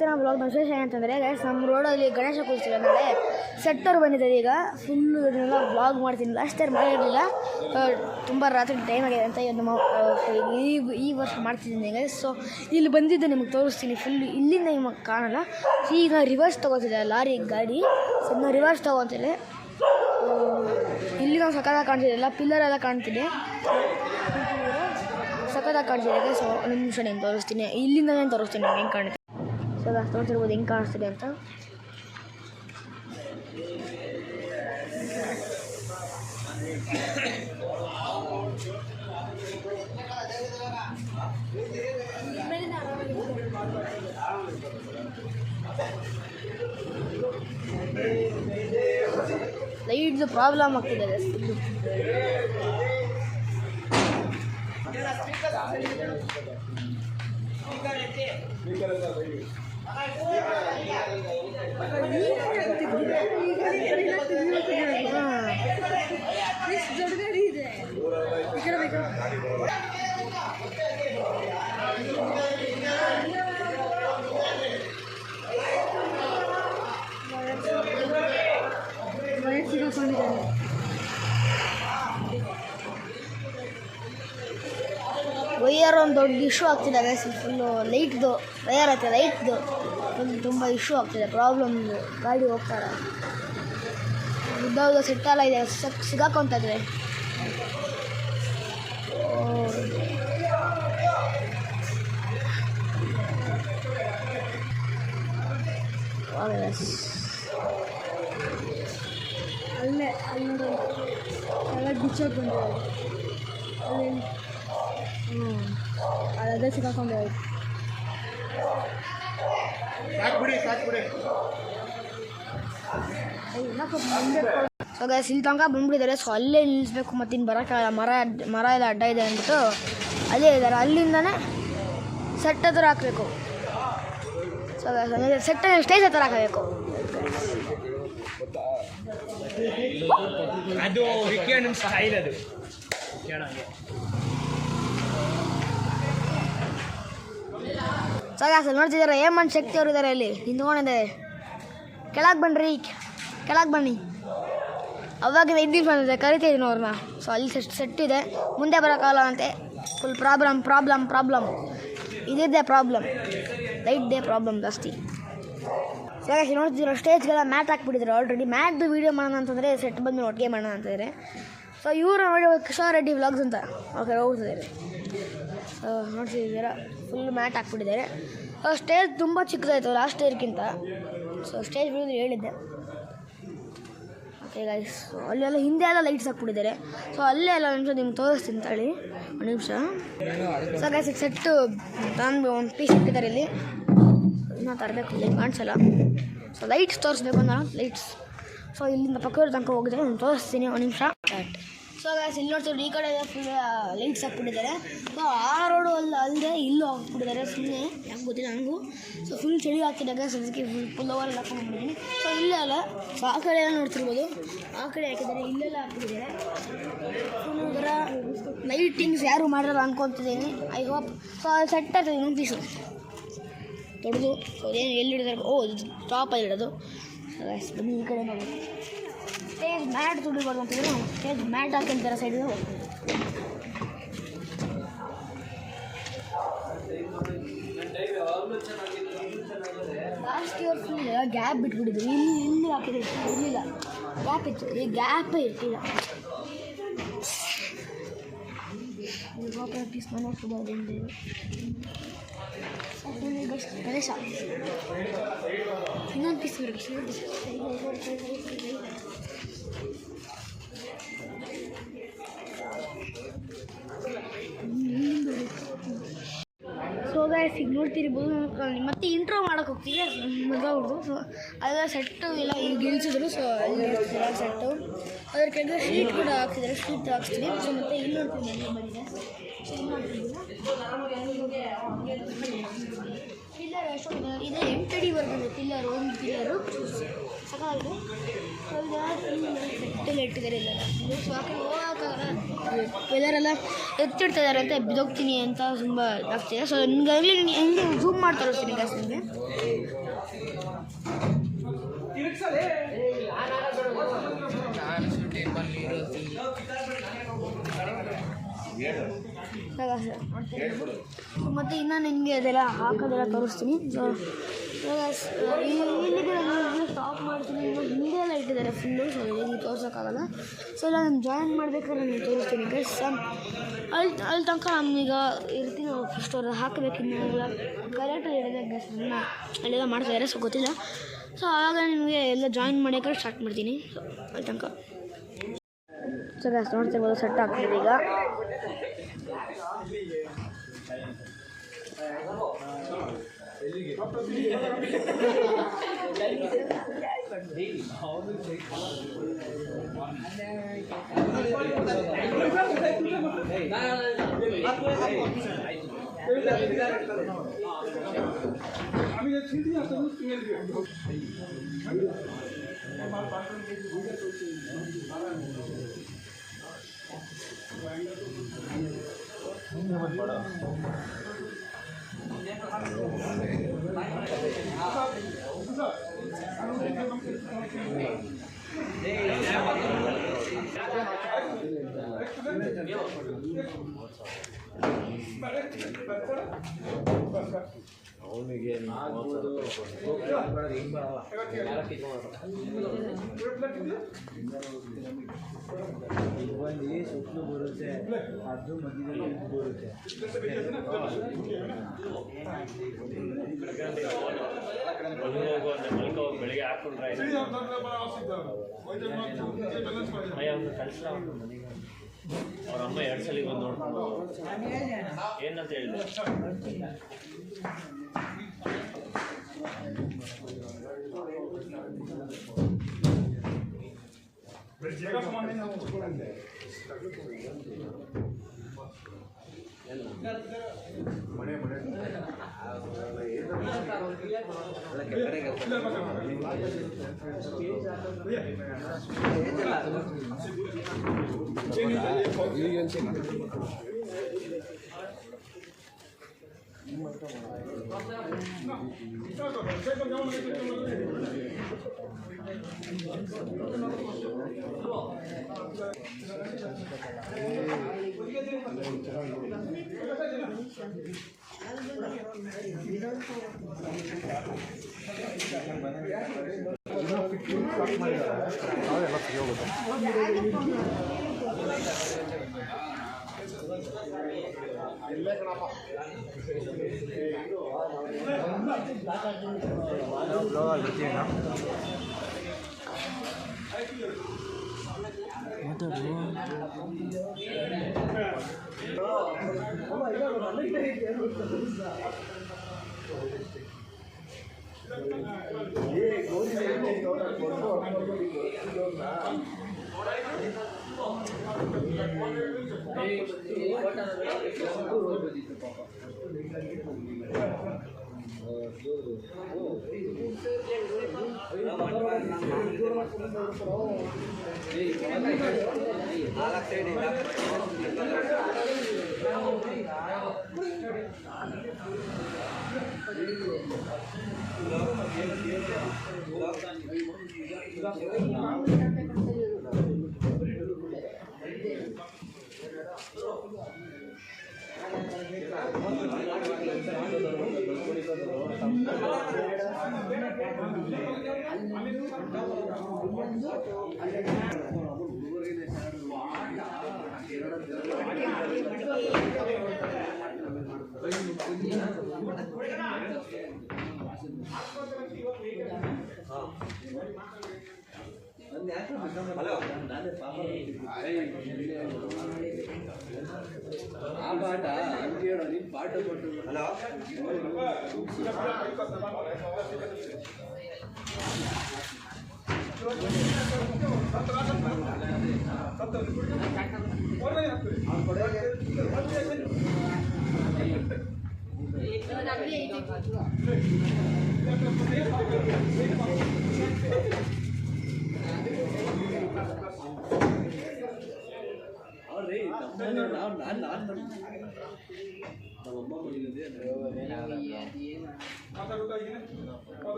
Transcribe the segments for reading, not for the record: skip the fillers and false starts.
ಇವತ್ತಿನ ಬ್ಲಾಗ್ ವಿಶೇಷ ಏನಂತಂದರೆ ಗೈಸ್, ನಮ್ಮ ರೋಡಲ್ಲಿ ಗಣೇಶ ಕೂರಿಸಿಲ್ಲ. ನಾಳೆ ಸೆಟ್ಟರ್ ಬಂದಿದ್ದಾರೆ. ಈಗ ಫುಲ್ಲು ಇದನ್ನೆಲ್ಲ ಬ್ಲಾಗ್ ಮಾಡ್ತೀನಿ. ಲಾಸ್ಟ್ ಟೈಮ್ ಮಾಡಿರಲಿಲ್ಲ, ತುಂಬ ರಾತ್ರಿ ಟೈಮ್ ಆಗಿದೆ ಅಂತ ಈ ವರ್ಷ ಮಾಡ್ತಿದ್ದೀನಿ ಗೈಸ್. ಸೊ ಇಲ್ಲಿ ಬಂದಿದ್ದು ನಿಮಗೆ ತೋರಿಸ್ತೀನಿ. ಫುಲ್ಲು ಇಲ್ಲಿಂದ ನಿಮಗೆ ಕಾಣಲ್ಲ. ಈಗ ರಿವರ್ಸ್ ತೊಗೋತಿದ್ದೆ ಲಾರಿ ಗಾಡಿ. ಸೊ ನಾನು ರಿವರ್ಸ್ ತೊಗೊತಿದ್ದೆ. ಇಲ್ಲಿ ನಾವು ಸಕ್ಕತ್ತಾಗಿ ಕಾಣ್ತಿದ್ದೆ, ಎಲ್ಲ ಪಿಲ್ಲರ್ ಎಲ್ಲ ಕಾಣ್ತಿದೆ, ಸಕ್ಕತ್ತಾಗಿ ಕಾಣ್ತಿದೆ. ಸೊ ಒಂದು ನಿಮಿಷ నేను ತೋರಿಸ್ತೀನಿ. ಇಲ್ಲಿಂದ ನಾನು ತೋರಿಸ್ತೀನಿ ನಿಮ್ಗೆ ಹೆಂಗೆ ಕಾಣುತ್ತೆ. ಸೊ ಅದು ತೋರಿಸಿರ್ಬೋದು ಹೆಂಗೆ ಕಾಣಿಸ್ತಿದೆ ಅಂತ. ಲೈಟ್ದು ಪ್ರಾಬ್ಲಮ್ ಆಗ್ತಿದೆ. ವೈಯರ್ ಒಂದು ದೊಡ್ಡ ಇಶ್ಯೂ ಆಗ್ತಿದೆ ಗೈಸ್. ಫುಲ್ಲು ಲೈಟ್ದು ವೈಯರ್ ಐತೆ, ಲೈಟ್ದು ಫುಲ್ ತುಂಬ ಇಶ್ಯೂ ಆಗ್ತಿದೆ, ಪ್ರಾಬ್ಲಮ್. ಗಾಡಿ ಹೋಗ್ತಾರೆ, ಉದ್ದದ ಸಿಟ್ಟೆಲ್ಲ ಇದೆ, ಸಿಗಾಕೊಂತ ಇದೆ. ಅಲ್ಲೇ ಅಲ್ಲಿ ನೋಡಿ ಎಲ್ಲ ಬಿಚ್ಚೋಗಿ ಬಂದಿದೆ. ಅಲ್ಲಿ ಅದೇ ಸಿಕ್ಕಾಕೊಂಡು ಸೊ ಗೈಸ್ ಇಲ್ಲಿ ತನಕ ಬಂದ್ಬಿಟ್ಟಿದ್ದಾರೆ. ಸೊ ಅಲ್ಲೇ ನಿಲ್ಲಿಸ್ಬೇಕು, ಮತ್ತು ಇನ್ನು ಬರೋಕ್ಕಾಗಲ್ಲ, ಮರ ಎಲ್ಲ ಅಡ್ಡ ಇದೆ ಅಂದ್ಬಿಟ್ಟು ಅಲ್ಲೇ ಇದ್ದಾರೆ. ಅಲ್ಲಿಂದನೇ ಸೆಟ್ ಹತ್ರ ಹಾಕಬೇಕು. ಸೊ ಗೈಸ್ ಸೆಟ್ ಸ್ಟೇಜ್ ಹತ್ರ ಹಾಕಬೇಕು. ಅದು ವಿಕಿರಣಂ ಸಹ ಇರೋದು ಸೊ ಗೈಸ್ ನೋಡ್ತಿದ್ದಾರೆ ಹೇಮಂತ್ ಶಕ್ತಿ ಅವರು ಇದ್ದಾರೆ, ಅಲ್ಲಿ ನಿಂತ್ಕೊಂಡಿದ್ದಾರೆ. ಕೆಳಗೆ ಬನ್ನಿರಿ, ಕೆಳಗೆ ಬನ್ನಿ. ಅವಾಗಿಂದ 5 ನಿಮಿಷ ಬಂದಿದೆ, ಕರಿತಿದ್ದೀನಿ ಅವ್ರನ್ನ. ಸೊ ಅಲ್ಲಿ ಸೆಟ್ ಇದೆ, ಮುಂದೆ ಬರೋಕ್ಕಾಗಲ್ಲ ಅಂತೆ. ಫುಲ್ ಪ್ರಾಬ್ಲಮ್ ಇದಿದೆ, ಪ್ರಾಬ್ಲಮ್ ಲೈಟ್ದೇ ಪ್ರಾಬ್ಲಮ್ ಜಾಸ್ತಿ. ಸೊ ಗೈಸ್ ನೋಡ್ತಿದ್ದೀರ ಸ್ಟೇಜ್ಗೆಲ್ಲ ಮ್ಯಾಟ್ ಹಾಕ್ಬಿಟ್ಟಿದ್ದಾರೆ ಆಲ್ರೆಡಿ. ಮ್ಯಾಟ್ದು ವೀಡಿಯೋ ಮಾಡೋಣ ಅಂತಂದರೆ ಸೆಟ್ ಬಂದು ಒಟ್ಟಿಗೆ ಮಾಡೋಣ ಅಂತಿದ್ದಾರೆ. ಸೊ ಇವರು ನೋಡಿ ಕಿಶೋರ್ ರೆಡ್ಡಿ ವ್ಲಾಗ್ಸ್ ಅಂತ ಓಕೆ ಹೋಗ್ತಿದ್ದಾರೆ. ನೋಡ್ತಿದ್ದೀರಾ ಫುಲ್ ಮ್ಯಾಟ್ ಹಾಕ್ಬಿಟ್ಟಿದ್ದಾರೆ. ಸ್ಟೇಜ್ ತುಂಬ ಚಿಕ್ಕದಾಯಿತು ಲಾಸ್ಟ್ ಇಯರ್ಗಿಂತ. ಸೊ ಸ್ಟೇಜ್ ಬಿಡೋದು ಹೇಳಿದ್ದೆ. ಓಕೆ ಗೈಸ್, ಅಲ್ಲೆಲ್ಲ ಹಿಂದೆ ಎಲ್ಲ ಲೈಟ್ಸ್ ಹಾಕ್ಬಿಟ್ಟಿದ್ದಾರೆ. ಸೊ ಅಲ್ಲೇ ಎಲ್ಲ ನಿಮಿಷ ನಿಮ್ಗೆ ತೋರಿಸ್ತೀನಿ ಅಂತೇಳಿ ಒಂದು ನಿಮಿಷ. ಸೊ ಗೈಸ್ ಈಗ ಸೆಟ್ಟು ನಾನು ಒಂದು ಪೀಸ್ ಇಟ್ಟಿದ್ದಾರೆ ಇಲ್ಲಿ, ಇನ್ನೂ ತರಬೇಕು, ಇಲ್ಲಿ ಕಾಣಿಸಲ್ಲ. ಸೊ ಲೈಟ್ಸ್ ತೋರಿಸ್ಬೇಕು ನಾನು, ಲೈಟ್ಸ್. ಸೊ ಇಲ್ಲಿಂದ ಪಕ್ಕದ ತನಕ ಹೋಗಿದೆ, ನಾನು ತೋರಿಸ್ತೀನಿ ಒಂದು ನಿಮಿಷ. ಸೊ ಗೈಸ್ ಇಲ್ಲಿ ನೋಡ್ತೀವಿ ಈ ಕಡೆ ಫುಲ್ ಲೈಟ್ಸ್ ಹಾಕ್ಬಿಟ್ಟಿದ್ದಾರೆ. ಸೊ ಆ ರೋಡು ಅಲ್ಲದೆ ಇಲ್ಲೂ ಹಾಕ್ಬಿಟ್ಟಿದ್ದಾರೆ, ಸುಮ್ಮನೆ ಯಾಕೆ ಗೊತ್ತಿಲ್ಲ ನನಗೂ. ಸೊ ಫುಲ್ ಚಳಿ ಆಗ್ತಿದೆ ಗೈಸ್, ಅದಕ್ಕೆ ಫುಲ್ ಓವರ್ ಹಾಕ್ಕೊಂಡ್ಬಿಟ್ಟಿದ್ದೀನಿ. ಸೊ ಇಲ್ಲೇ ಅಲ್ಲ, ಸೊ ಆ ಕಡೆ ಎಲ್ಲ ನೋಡ್ತಿರ್ಬೋದು, ಆ ಕಡೆ ಹಾಕಿದ್ದಾರೆ, ಇಲ್ಲೆಲ್ಲ ಹಾಕ್ಬಿಟ್ಟಿದ್ದಾರೆ. ಫುಲ್ ಇದರ ಲೈಟಿಂಗ್ಸ್ ಯಾರು ಮಾಡಿರೋದು ಅಂದ್ಕೊತಿದ್ದೀನಿ, ಐ ಹೋಪ್. ಸೊ ಸೆಟ್ ಆಗ್ತದೆ ಇನ್ನೊಂದು ಪೀಸು ದೊಡ್ಡದು. ಸೊ ಏನು ಎಲ್ಲಿ ಹಿಡಿದಾರೆ, ಟಾಪಲ್ಲಿ ಇಡೋದು. ಗೈಸ್ ಬನ್ನಿ ಈ ಕಡೆ ನೋಡಿ, ಸ್ಟೇಜ್ ಮ್ಯಾಟ್ ತುಳಿಬಾರ್ದು ಅಂತಂದರೆ ನಾವು ಸ್ಟೇಜ್ ಮ್ಯಾಟ್ ಹಾಕಿರ್ತಾರೆ side. Last year full gap ಬಿಟ್ಬಿಟ್ಟಿದ್ರು, ಇಲ್ಲಿ ಹಾಕಿದ್ರೆ ಇರಲಿಲ್ಲ, ಗ್ಯಾಪ್ ಇತ್ತು, ಈ ಗ್ಯಾಪೇ ಇಟ್ಟಿಲ್ಲ. ಪ್ರಾಕ್ಟೀಸ್ ಮಾಡೋದು ಗಣೇಶ ಇನ್ನೊಂದು ಪೀಸ್ ಬರಬೇಕು. ಸೊ ಗೈಸ್ ಈಗ ನೋಡ್ತಿರ್ಬೋದು, ಮತ್ತೆ ಇಂಟ್ರೋ ಮಾಡೋಕೆ ಹೋಗ್ತೀವಿ ಮದುವೆ. ಸೊ ಅದೆಲ್ಲ ಸೆಟ್ಟು ಎಲ್ಲ ಈಗ ಗೆಲ್ಸಿದ್ರು. ಸೊ ಅಲ್ಲಿ ಸೆಟ್ಟು ಅದ್ರ ಕೆಳಗೆ ಶೀಟ್ ಕೂಡ ಹಾಕ್ತಿದ್ದಾರೆ, ಶೀಟ್ ಹಾಕ್ಸ್ತೀವಿ. ಸೊ ಮತ್ತು ಇಲ್ಲಿ ನೋಡ್ತೀವಿ ಎಲ್ಲ ಬಂದಿದೆ. ಸೊ ಇಲ್ಲಿ ನೋಡ್ತಿದ್ದೀವಿ ಪಿಲ್ಲರ್ ಎಷ್ಟೊಂದು ಇದೆ, 8 ಅಡಿವರೆಗೂ ಇದೆ ಪಿಲ್ಲರ್, ಒಂದು ಪಿಲ್ಲರು ಸಕಾಗಿದೆ. ಸೊ ಇದು ಸೆಟ್ಟಲ್ಲಿ ಇಟ್ಟಿದ್ದಾರೆ ಇಲ್ಲ. ಸೊ ಆ ಕಡೆ ಹೋಗೋಕ್ಕಾಗಲ್ಲ, ಎಲ್ಲರೆಲ್ಲ ಎತ್ತಿಡ್ತಿದ್ದಾರೆ ಅಂತ ಬಿದ್ದೋಗ್ತೀನಿ ಅಂತ ತುಂಬ ಇದಾಗ್ತಿದೆ. ಸೊ ನಿಮ್ಗಾಗಲಿ ಹೆಂಗೆ ಝೂಮ್ ಮಾಡಿ ತೋರಿಸ್ತೀನಿ ಗ್ಯಾಸ್ ನಿಮಗೆ. ಮತ್ತು ಇನ್ನು ನಿಮಗೆ ಅದೆಲ್ಲ ಹಾಕೋದೆಲ್ಲ ತೋರಿಸ್ತೀನಿ. ಸೊ ಇಲ್ಲಿಗೆ ಸ್ಟಾಪ್ ಮಾಡ್ತೀನಿ. ಇನ್ನು ಹಿಂದೆ ಎಲ್ಲ ಇಟ್ಟಿದ್ದಾರೆ ಫುಲ್ಲು. ಸೊ ಇಲ್ಲಿ ತೋರ್ಸೋಕ್ಕಾಗಲ್ಲ. ಸೊ ಎಲ್ಲ ನಾನು ಜಾಯಿನ್ ಮಾಡಬೇಕಾದ್ರೆ ನಾನು ತೋರಿಸ್ತೀನಿ ಗೈಸ್. ಅಲ್ಲಿ ತನಕ ನಮಗೀಗ ಇರ್ತೀನಿ. ಫಸ್ಟ್ ಅವ್ರು ಹಾಕಬೇಕು. ಇನ್ನೆಲ್ಲ ಕರೆಕ್ಟಾಗಿ ಹೇಳಿದೆ ಗೈಸ್. ಅಲ್ಲೆಲ್ಲ ಮಾಡ್ತಾಯಿದ್ದಾರೆ. ಸೊ ಗೊತ್ತಿಲ್ಲ. ಸೊ ಆಗ ನಿಮಗೆ ಎಲ್ಲ ಜಾಯಿನ್ ಮಾಡೋಕ್ಕೆ ಸ್ಟಾರ್ಟ್ ಮಾಡ್ತೀನಿ. ಸೊ ಅಲ್ಲಿ ತನಕ ಸೊ ಗೈಸ್ ನೋಡ್ತಿರ್ಬೋದು ಸೆಟ್ ಆಗ್ತಿದೆ ಈಗ. ಅವನಿಗೆ ಸುತ್ತಲೂ ಬರುತ್ತೆ, ಅದು ಮಧ್ಯದಲ್ಲಿ ಬರುತ್ತೆ. ಬೆಳಿಗ್ಗೆ ಹಾಕೊಂಡ್ರೆ ಅವ್ರ ಅಮ್ಮ 2 ಸಲ ಬಂದು ನೋಡ್ಕೊಂಡು ಏನಂತ ಹೇಳಿದ್ರು.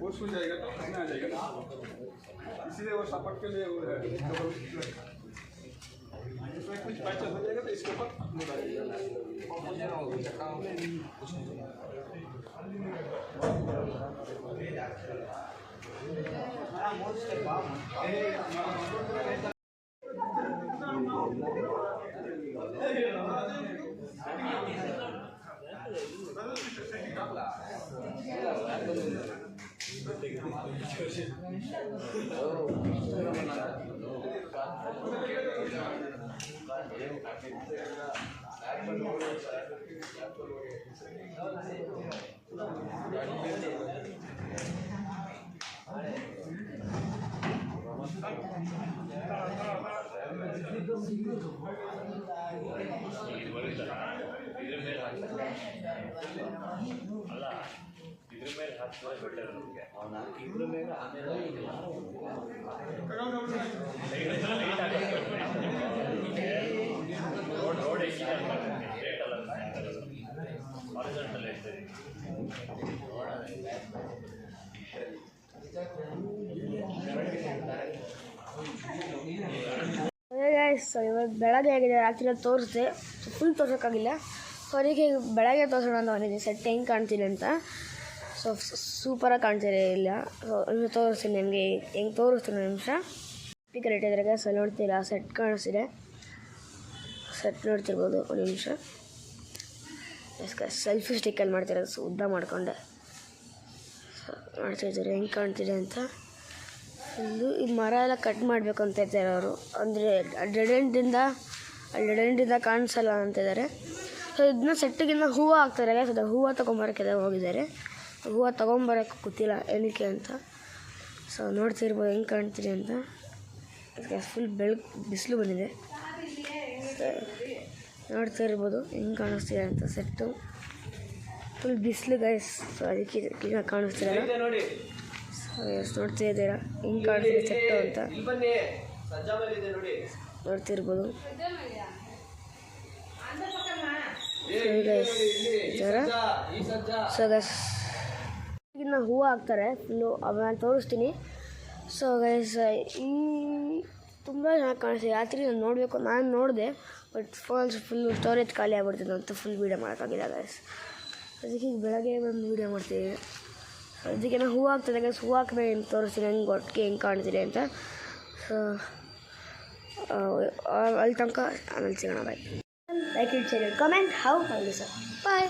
वो सुन जाएगा तो खाना आ जाएगा ना, इसीलिए वो सपट के लिए वो है इसमें कुछ बचा हो जाएगा तो इसके ऊपर ಅಲ್ಲ ಇದ್ರ ಮೇಲೆ ಹಾಕಿದ್ರೆ ಬೆಟರ್ ನಮಗೆ ಅವನ ಇದ್ರ ಮೇಲೆ ಆಮೇಲೆ ರೋಡ್ ಎಕ್ಕಿದೆ ರೇಟ್ ಅಲ್ಲ ಹಾರಿಜಾಂಟಲ್ ಇರ್ತದೆ ಗೈಸ್ ಇವಾಗ ಬೆಳಗ್ಗೆ ಆಗಿದೆ, ರಾತ್ರಿ ತೋರಿಸಿದೆ, ಫುಲ್ ತೋರ್ಸೋಕ್ಕಾಗಿಲ್ಲ. ಸೊ ಅದಕ್ಕೆ ಬೆಳಗ್ಗೆ ತೋರಿಸೋಣ ಅಂತ ಬಂದಿದ್ದೀನಿ ಸೆಟ್ ಹೆಂಗೆ ಕಾಣ್ತೀನಿ ಅಂತ. ಸೊ ಸೂಪರಾಗಿ ಕಾಣ್ತಿದೆ ಇಲ್ಲ. ಸೊ ನಿಮಗೆ ತೋರಿಸ್ತೀನಿ, ನನಗೆ ಹೆಂಗೆ ತೋರಿಸ್ತೀನಿ ಒಂದು ನಿಮಿಷ. ಸ್ಪೀಕರ್ ಇಟ್ಟಿದ್ರೆ ಸೊ ನೋಡ್ತೀರಾ ಸೆಟ್ ಕಾಣಿಸ್ತಿದೆ, ಸೆಟ್ ನೋಡ್ತಿರ್ಬೋದು ಒಂದು ನಿಮಿಷ. ಸೆಲ್ಫಿ ಸ್ಟಿಕ್ಕಲ್ಲಿ ಮಾಡ್ತಿರೋದು, ಸೊ ಉದ್ದ ಮಾಡಿಕೊಂಡೆ ಸೊ ಮಾಡ್ತಿದ್ದಾರೆ ಹೆಂಗೆ ಕಾಣ್ತಿದೆ ಅಂತ. ಇದು ಮರ ಎಲ್ಲ ಕಟ್ ಮಾಡಬೇಕು ಅಂತ ಇರ್ತಾರೆ ಅವರು, ಅಂದರೆ ಡೆಡ್ ಎಂಡಿಂದ ಕಾಣಿಸಲ್ಲ ಅಂತಿದ್ದಾರೆ. ಸೊ ಇದನ್ನ ಸೆಟ್ಟಿಗಿನ್ನ ಹೂವು ಹಾಕ್ತಾರೆ, ಸೊ ಹೂವು ತೊಗೊಂಬರೋಕ್ಕೆ ಹೋಗಿದ್ದಾರೆ. ಹೂವು ತೊಗೊಂಬರೋಕ್ಕೆ ಗೊತ್ತಿಲ್ಲ ಏನಕ್ಕೆ ಅಂತ. ಸೊ ನೋಡ್ತಿರ್ಬೋದು ಹೆಂಗೆ ಕಾಣ್ತಿದೆ ಅಂತ. ಫುಲ್ ಬಿಸಿಲು ಬಂದಿದೆ, ನೋಡ್ತಾ ಇರ್ಬೋದು ಹೆಂಗೆ ಕಾಣಿಸ್ತಿದೆ ಅಂತ. ಸೆಟ್ಟು ಫುಲ್ ಬಿಸಿಲು ಗೈಸ್, ಸೊ ಅದಕ್ಕೆ ಕ್ಲೀನಾಗಿ ಕಾಣಿಸ್ತಿದೆ. ಸೊ ನೋಡ್ತಾ ಇದ್ದೀರಾ ಹೆಂಗೆ ಕಾಣಿಸ್ತಿದೆ ಸೆಟ್ಟು ಅಂತ ನೋಡ್ತಿರ್ಬೋದು. ಸೊ ಗೈಸ್ ಇನ್ನು ಹೂವು ಹಾಕ್ತಾರೆ ಫುಲ್ಲು, ಆಮೇಲೆ ತೋರಿಸ್ತೀನಿ. ಸೊ ಗೈಸ್ ಈ ತುಂಬ ಚೆನ್ನಾಗಿ ಕಾಣಿಸ್ತಿದೆ. ರಾತ್ರಿ ನಾನು ನೋಡಬೇಕು, ನಾನು ನೋಡಿದೆ, ಬಟ್ ಫೋನ್ಸ್ ಫುಲ್ಲು ಸ್ಟೋರೇಜ್ ಖಾಲಿ ಆಗ್ಬಿಡ್ತಿದ್ದು ಅಂತ ಫುಲ್ ವೀಡಿಯೋ ಮಾಡೋಕ್ಕಾಗಿಲ್ಲ ಗೈಸ್. ಅದಕ್ಕೆ ಈಗ ಬೆಳಗ್ಗೆ ಬಂದು ವೀಡಿಯೋ ಮಾಡ್ತೀವಿ. ಅದಕ್ಕೆ ನಾನು ಹೂವು ಹಾಕ್ತಿದ್ದೆ ಗೈಸ್, ಹೂವು ಹಾಕ್ಬೇಕು ಅಂತ ತೋರಿಸ್ತೀನಿ ಹೆಂಗೆ ಒಟ್ಟಿಗೆ ಹೆಂಗೆ ಕಾಣ್ತಿದೆ ಅಂತ. ಸೊ ಅಲ್ಲಿ ತನಕ ಆಮೇಲೆ ಸಿಗೋಣ. Bye. Like it, share, comment, how sir bye.